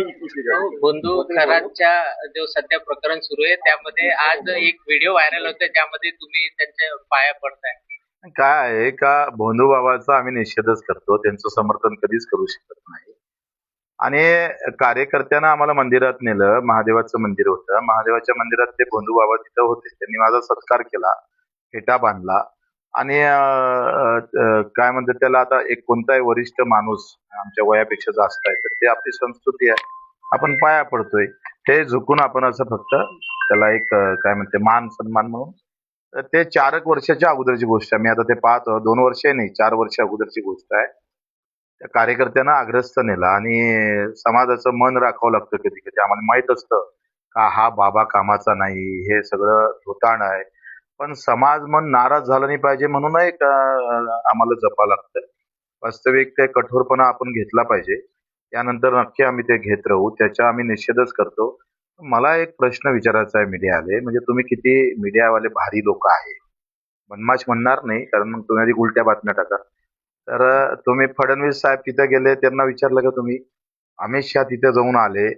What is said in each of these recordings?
बंधू खरातच्या जो सध्या प्रकरण सुरू आहे त्यामध्ये आज एक व्हिडिओ व्हायरल होतोय त्यामध्ये तुम्ही त्यांच्या पाया पडताय. काय आहे का भोंदू बाबाचा आम्ही निषेधच करतो, त्यांचं समर्थन कधीच करू शकत नाही. आणि कार्यकर्त्यांना आम्हाला मंदिरात नेलं, महादेवाचं मंदिर होतं, महादेवाच्या मंदिरात ते भोंदू बाबा तिथं होते, त्यांनी माझा सत्कार केला, फेटा बांधला. आणि काय म्हणतात त्याला, आता एक कोणताही वरिष्ठ माणूस आमच्या वयापेक्षा जास्त आहे तर ते आपली संस्कृती आहे, आपण पाया पडतोय. ते झुकून आपण असं फक्त त्याला एक काय म्हणते मान सन्मान म्हणून. तर ते 4 एक वर्षाच्या अगोदरची गोष्ट आहे. मी आता ते पाहतो, 2 वर्ष नाही, 4 वर्ष अगोदरची गोष्ट आहे. त्या कार्यकर्त्यांना आग्रस्त नेला आणि समाजाचं मन राखावं लागतं कधी कधी. आम्हाला माहित असतं का हा बाबा कामाचा नाही, हे सगळं धुताण आहे, पण समाज मन नाराज झाला नाही पाहिजे म्हणून एक आम्हाला जपावं लागतं. वास्तविक ते कठोरपणा आपण घेतला पाहिजे. त्यानंतर नक्की आम्ही ते घेत राहू, त्याचा आम्ही निषेधच करतो. मला एक प्रश्न विचारायचा आहे मीडियाले, म्हणजे तुम्ही किती मीडियावाले भारी लोक आहे, बनमाश म्हणणार नाही कारण मग तुम्ही आधी उलट्या बातम्या टाका. तर तुम्ही फडणवीस साहेब तिथे गेले, त्यांना विचारलं का तुम्ही? अमित शहा तिथे जाऊन आले,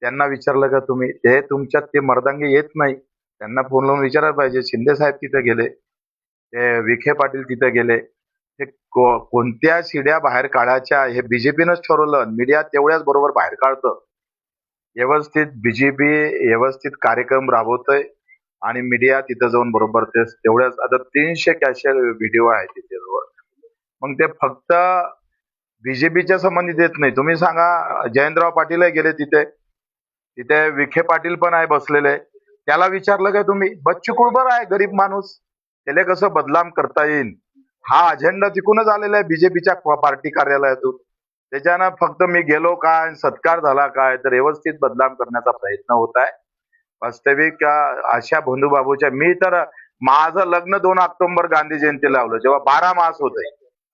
त्यांना विचारलं का तुम्ही? ते तुमच्यात ते मर्दांगी येत नाही, त्यांना फोन लावून विचारायला पाहिजे. शिंदे साहेब तिथे गेले, ते विखे पाटील तिथे गेले, ते कोणत्या शिड्या बाहेर काढायच्या हे बीजेपीनंच ठरवलं. मीडिया तेवढ्याच बरोबर बाहेर काढतं. व्यवस्थित बीजेपी व्यवस्थित कार्यक्रम राबवतोय आणि मीडिया तिथं जाऊन बरोबर ते तेवढ्याच. आता 300 कॅशर व्हिडिओ आहे तिथे जवळ. मग ते फक्त बीजेपीच्या संबंधित येत नाही. तुम्ही सांगा, जयंतराव पाटील गेले तिथे, तिथे विखे पाटील पण आहे बसलेले, त्याला विचारलं का तुम्ही? बच्चू कडू आहे गरीब माणूस, त्याला कसं बदनाम करता येईल हा अजेंडा तिकूनच आलेला आहे बीजेपीच्या पार्टी कार्यालयातून. त्याच्यानं फक्त मी गेलो काय, सत्कार झाला काय, तर व्यवस्थित बदनाम करण्याचा प्रयत्न होत आहे. वास्तविक अशा भोंदूबाबूच्या, मी तर माझं लग्न 2 ऑक्टोबर गांधी जयंती लावलं जेव्हा 12 मास होते.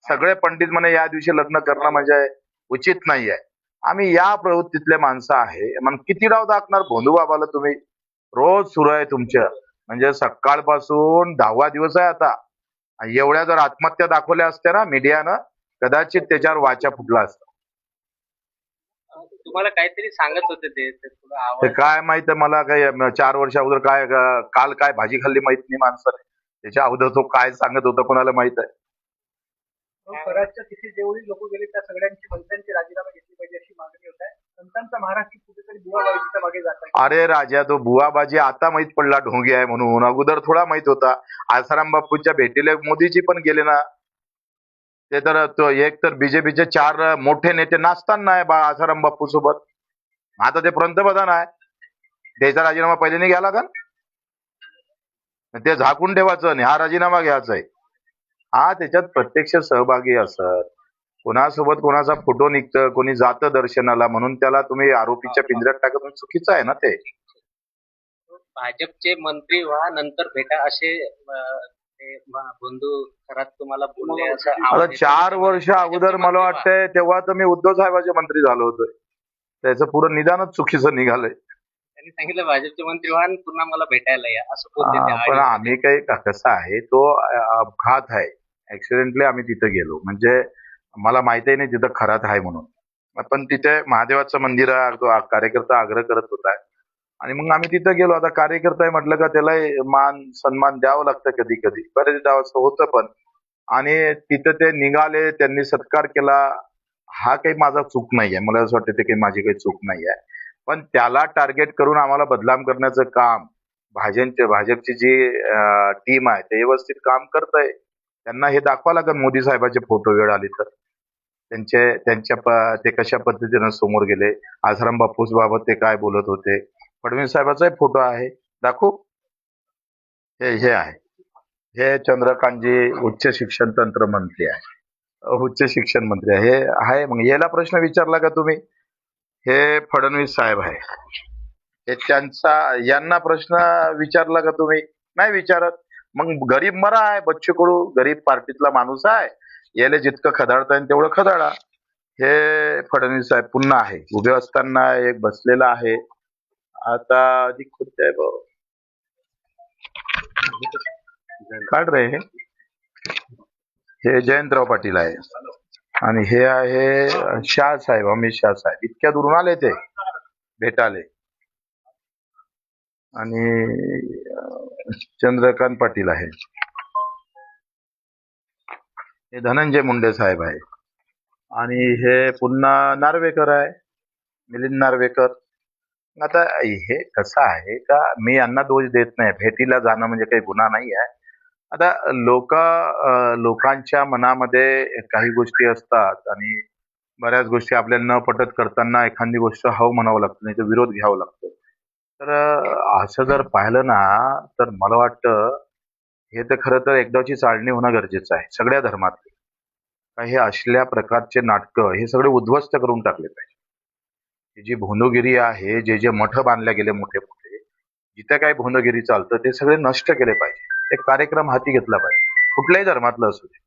सगळे पंडित म्हणे या दिवशी लग्न करणं म्हणजे उचित नाहीये. आम्ही या प्रवृत्तीतले माणसं आहे. मग किती डाव दाखणार भोंदूबाबाला तुम्ही? रोज सुरू आहे तुमचं, म्हणजे सकाळपासून 10वा दिवस आहे आता. एवढ्या जर आत्महत्या दाखवल्या असत्या ना मीडियानं, कदाचित त्याच्यावर वाचा फुटला असता. तुम्हाला काहीतरी सांगत होते ते थोडं ते आवाज. काय माहित मला, काय 4 वर्ष अगोदर काय काल काय भाजी खाल्ली माहित नाही माणसाने, त्याच्या अगोदर तो काय सांगत होता कोणाला माहित आहे. स्वराज्य तिथे जेवढी लोक गेले त्या सगळ्यांची मंत्र्यांचे राजीनामे घेतले पाहिजे अशी मागणी होत आहे. संतांचा महाराष्ट्र कुठेतरी बुवाबाजीच्या मागे जात आहे. अरे राजा, तो बुवाबाजी आता माहित पडला ढोंगी आहे म्हणून, अगोदर थोडा माहित होता. आसाराम बापूच्या भेटीला मोदीजी पण गेले ना. ते तर तो एक तर बीजेपीचे 4 मोठे नेते नाचताना आहे बा आसाराम बापू सोबत. आता ते पंतप्रधान आहे, त्याचा राजीनामा पहिले नाही घ्यायला का? ते झाकून ठेवायचं आणि हा राजीनामा घ्यायचा आहे. हा त्याच्यात प्रत्यक्ष सहभागी असत. कोणासोबत कोणाचा फोटो निघतं, कोणी जातं दर्शनाला, म्हणून त्याला तुम्ही आरोपीच्या पिंजऱ्यात टाकत, चुकीचं आहे ना ते. भाजपचे मंत्री व्हा नंतर भेटा असे ते बंधू खरात तुम्हाला बोलले असं आता 4 वर्ष अगोदर मला वाटतंय तेव्हा तर मी उद्धव साहेबांचे मंत्री झालो होतो. त्याचं पुरं निदानच चुकीचं निघालंय. त्यांनी सांगितलं भाजपचे मंत्री व्हा आणि पुन्हा मला भेटायला या असं बोलले ते. पण आम्ही काही कसं आहे, तो अपघात आहे, ऍक्सिडेंटली आम्ही तिथे गेलो, म्हणजे मला माहितही नाही तिथं खरात आहे म्हणून. पण तिथे महादेवाचं मंदिर आहे, तो कार्यकर्ता आग्रह करत होता आणि मग आम्ही तिथे गेलो. आता कार्यकर्ता आहे म्हटलं का त्याला मान सन्मान द्यावं लागतं कधी कधी, बरेचदा असं होतं पण. आणि तिथं ते निघाले, त्यांनी सत्कार केला, हा काही माझा चूक नाहीये. मला असं वाटतं ते काही माझी काही चूक नाहीये. पण त्याला टार्गेट करून आम्हाला बदनाम करण्याचं काम भाजपची जी टीम आहे ते व्यवस्थित काम करत आहे. त्यांना हे दाखवा लागेल मोदी साहेबांचे फोटो वेळ आली तर, ते कशा पद्धतीनं समोर गेले, आसाराम बापूस बाबत ते काय बोलत होते. फडणवीस साहेबाचाही फोटो आहे, दाखवू? हे आहे, हे चंद्रकांतजी उच्च शिक्षण तंत्र मंत्री आहे, उच्च शिक्षण मंत्री आहे. हे आहे. मग याला प्रश्न विचारला का तुम्ही? हे फडणवीस साहेब आहे, हे त्यांचा, यांना प्रश्न विचारला का तुम्ही? नाही विचारत. मग गरीब मरा आहे, बच्चू कडू गरीब पार्टीतला माणूस आहे, याला जितकं खदाडता येईल तेवढं खदाडा. हे फडणवीस साहेब पुन्हा आहे, उभे असताना एक बसलेला आहे. आता अधिक खुद्द आहे भाऊ, काढ रे. हे जयंतराव पाटील आहे आणि हे आहे शाह साहेब, अमित शाह साहेब. इतक्या दुरून आले ते. भेटाले आणि चंद्रकांत पाटील आहे. हे धनंजय मुंडे साहेब आहे आणि हे पुन्हा नार्वेकर आहे, मिलिंद नार्वेकर. आता हे कसं आहे का मी यांना दोष देत नाही. भेटीला जाणं म्हणजे काही गुन्हा नाही आहे. आता लोकांच्या मनामध्ये काही गोष्टी असतात आणि बऱ्याच गोष्टी आपल्याला न पटत करताना एखादी गोष्ट हो म्हणावं लागतं, नाही तर विरोध घ्यावा लागतो. तर असं जर पाहिलं ना तर मला वाटतं हे तर खरं तर एकदाची चाळणी होणं गरजेचं आहे सगळ्या धर्मातली. का हे असल्या प्रकारचे नाटकं हे सगळे उद्ध्वस्त करून टाकले पाहिजे. ही जी भोंदूगिरी आहे, जे जे मठ बांधले गेले मोठे मोठे, जिथे काही भोंदूगिरी चालतं ते सगळे नष्ट केले पाहिजे. एक कार्यक्रम हाती घेतला पाहिजे, कुठल्याही धर्मातलं असू दे.